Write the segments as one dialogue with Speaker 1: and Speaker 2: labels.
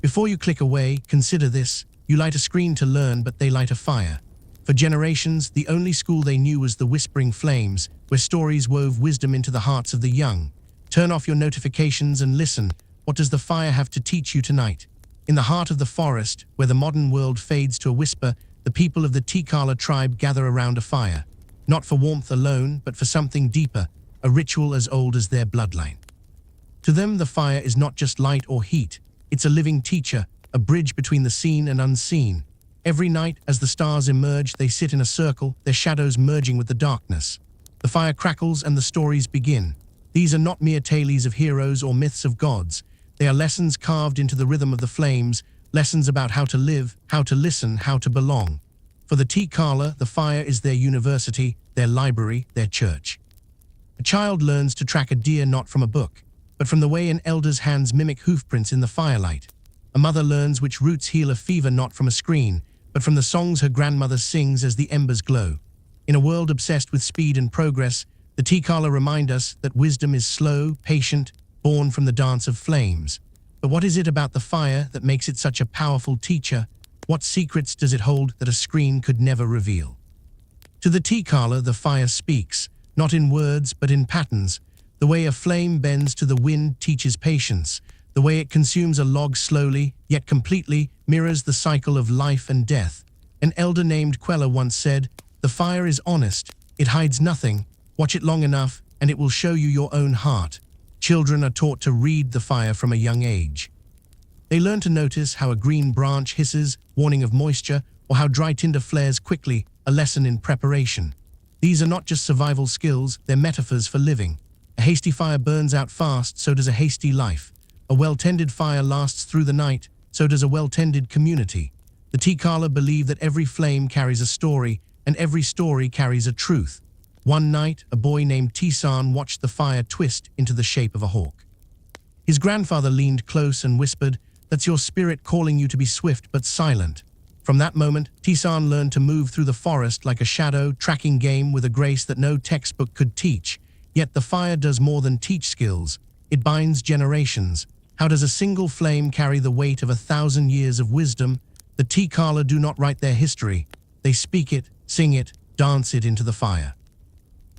Speaker 1: Before you click away, consider this. You light a screen to learn, but they light a fire. For generations, the only school they knew was the whispering flames, where stories wove wisdom into the hearts of the young. Turn off your notifications and listen. What does the fire have to teach you tonight? In the heart of the forest, where the modern world fades to a whisper, the people of the T'kala tribe gather around a fire. Not for warmth alone, but for something deeper, a ritual as old as their bloodline. To them, the fire is not just light or heat. It's a living teacher, a bridge between the seen and unseen. Every night, as the stars emerge, they sit in a circle, their shadows merging with the darkness. The fire crackles and the stories begin. These are not mere tales of heroes or myths of gods. They are lessons carved into the rhythm of the flames, lessons about how to live, how to listen, how to belong. For the T'kala, the fire is their university, their library, their church. A child learns to track a deer not from a book, but from the way an elder's hands mimic hoofprints in the firelight. A mother learns which roots heal a fever not from a screen, but from the songs her grandmother sings as the embers glow. In a world obsessed with speed and progress, the T'kala remind us that wisdom is slow, patient, born from the dance of flames. But what is it about the fire that makes it such a powerful teacher? What secrets does it hold that a screen could never reveal? To the T'kala, the fire speaks, not in words but in patterns. The way a flame bends to the wind teaches patience. The way it consumes a log slowly, yet completely, mirrors the cycle of life and death. An elder named T'kala once said, "The fire is honest, it hides nothing. Watch it long enough, and it will show you your own heart." Children are taught to read the fire from a young age. They learn to notice how a green branch hisses, warning of moisture, or how dry tinder flares quickly, a lesson in preparation. These are not just survival skills, they're metaphors for living. A hasty fire burns out fast, so does a hasty life. A well-tended fire lasts through the night, so does a well-tended community. The T'kala believe that every flame carries a story, and every story carries a truth. One night, a boy named Tisan watched the fire twist into the shape of a hawk. His grandfather leaned close and whispered, "That's your spirit calling you to be swift but silent." From that moment, Tisan learned to move through the forest like a shadow, tracking game with a grace that no textbook could teach. Yet the fire does more than teach skills. It binds generations. How does a single flame carry the weight of 1,000 years of wisdom? The T'kala do not write their history. They speak it, sing it, dance it into the fire.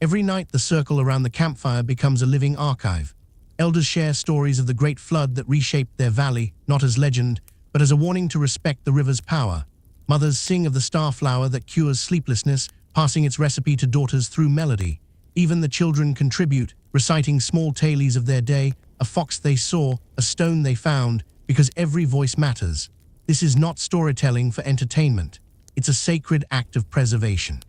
Speaker 1: Every night, the circle around the campfire becomes a living archive. Elders share stories of the great flood that reshaped their valley, not as legend, but as a warning to respect the river's power. Mothers sing of the starflower that cures sleeplessness, passing its recipe to daughters through melody. Even the children contribute, reciting small tales of their day, a fox they saw, a stone they found, because every voice matters. This is not storytelling for entertainment. It's a sacred act of preservation.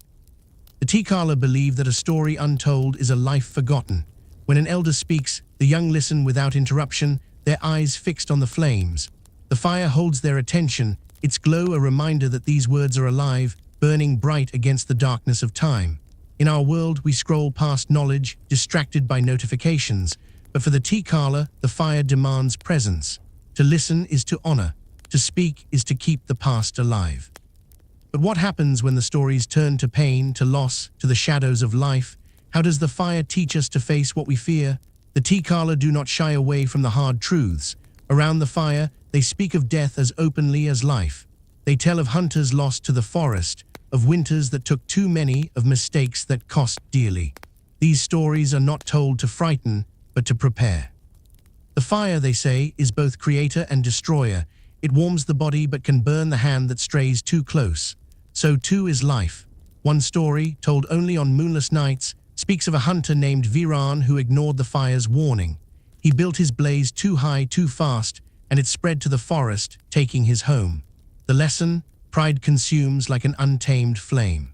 Speaker 1: The T'kala believe that a story untold is a life forgotten. When an elder speaks, the young listen without interruption, their eyes fixed on the flames. The fire holds their attention, its glow a reminder that these words are alive, burning bright against the darkness of time. In our world, we scroll past knowledge, distracted by notifications, but for the T'kala, the fire demands presence. To listen is to honor. To speak is to keep the past alive. But what happens when the stories turn to pain, to loss, to the shadows of life? How does the fire teach us to face what we fear? The T'kala do not shy away from the hard truths. Around the fire, they speak of death as openly as life. They tell of hunters lost to the forest, of winters that took too many, of mistakes that cost dearly. These stories are not told to frighten, but to prepare. The fire, they say, is both creator and destroyer. It warms the body but can burn the hand that strays too close. So too is life. One story, told only on moonless nights, speaks of a hunter named Viran who ignored the fire's warning. He built his blaze too high, too fast, and it spread to the forest, taking his home. The lesson? Pride consumes like an untamed flame.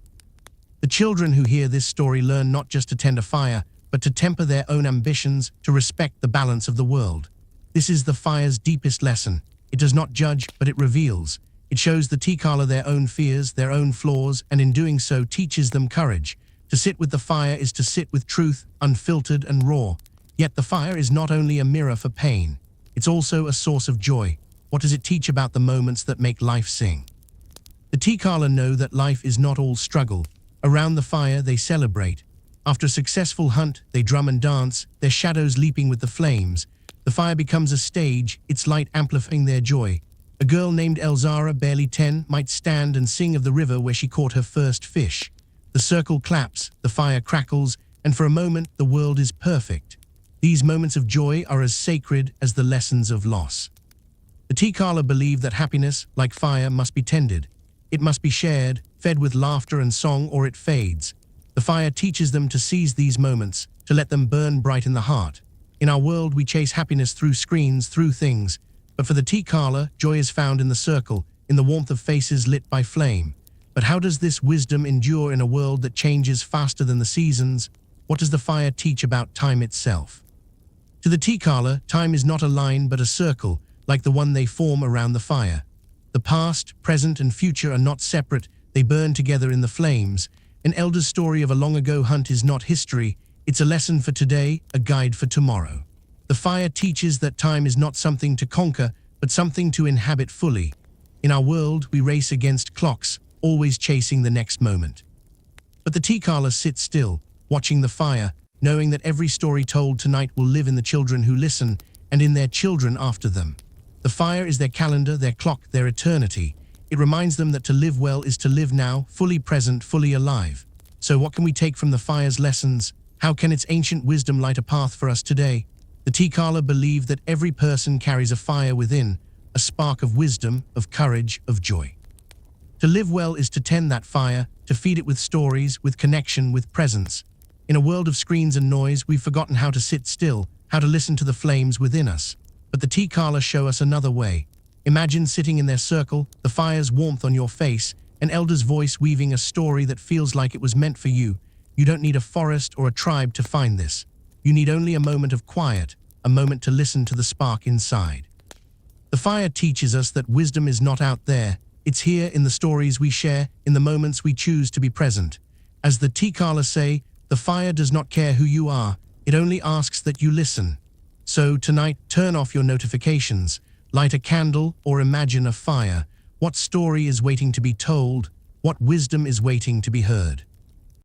Speaker 1: The children who hear this story learn not just to tend a fire, but to temper their own ambitions, to respect the balance of the world. This is the fire's deepest lesson. It does not judge, but it reveals. It shows the T'kala their own fears, their own flaws, and in doing so teaches them courage. To sit with the fire is to sit with truth, unfiltered and raw. Yet the fire is not only a mirror for pain, it's also a source of joy. What does it teach about the moments that make life sing? The T'kala know that life is not all struggle. Around the fire, they celebrate. After a successful hunt, they drum and dance, their shadows leaping with the flames. The fire becomes a stage, its light amplifying their joy. A girl named Elzara, barely 10, might stand and sing of the river where she caught her first fish. The circle claps, the fire crackles, and for a moment the world is perfect. These moments of joy are as sacred as the lessons of loss. The T'kala believe that happiness, like fire, must be tended. It must be shared, fed with laughter and song, or it fades. The fire teaches them to seize these moments, to let them burn bright in the heart. In our world, we chase happiness through screens, through things. But for the T'kala, joy is found in the circle, in the warmth of faces lit by flame. But how does this wisdom endure in a world that changes faster than the seasons? What does the fire teach about time itself? To the T'kala, time is not a line but a circle, like the one they form around the fire. The past, present, and future are not separate, they burn together in the flames. An elder's story of a long-ago hunt is not history, it's a lesson for today, a guide for tomorrow. The fire teaches that time is not something to conquer, but something to inhabit fully. In our world, we race against clocks, always chasing the next moment. But the T'kala sit still, watching the fire, knowing that every story told tonight will live in the children who listen, and in their children after them. The fire is their calendar, their clock, their eternity. It reminds them that to live well is to live now, fully present, fully alive. So what can we take from the fire's lessons? How can its ancient wisdom light a path for us today? The T'kala believe that every person carries a fire within, a spark of wisdom, of courage, of joy. To live well is to tend that fire, to feed it with stories, with connection, with presence. In a world of screens and noise, we've forgotten how to sit still, how to listen to the flames within us. But the T'kala show us another way. Imagine sitting in their circle, the fire's warmth on your face, an elder's voice weaving a story that feels like it was meant for you. You don't need a forest or a tribe to find this. You need only a moment of quiet, a moment to listen to the spark inside. The fire teaches us that wisdom is not out there, it's here in the stories we share, in the moments we choose to be present. As the T'kala say, the fire does not care who you are, it only asks that you listen. So tonight, turn off your notifications, light a candle or imagine a fire. What story is waiting to be told? What wisdom is waiting to be heard?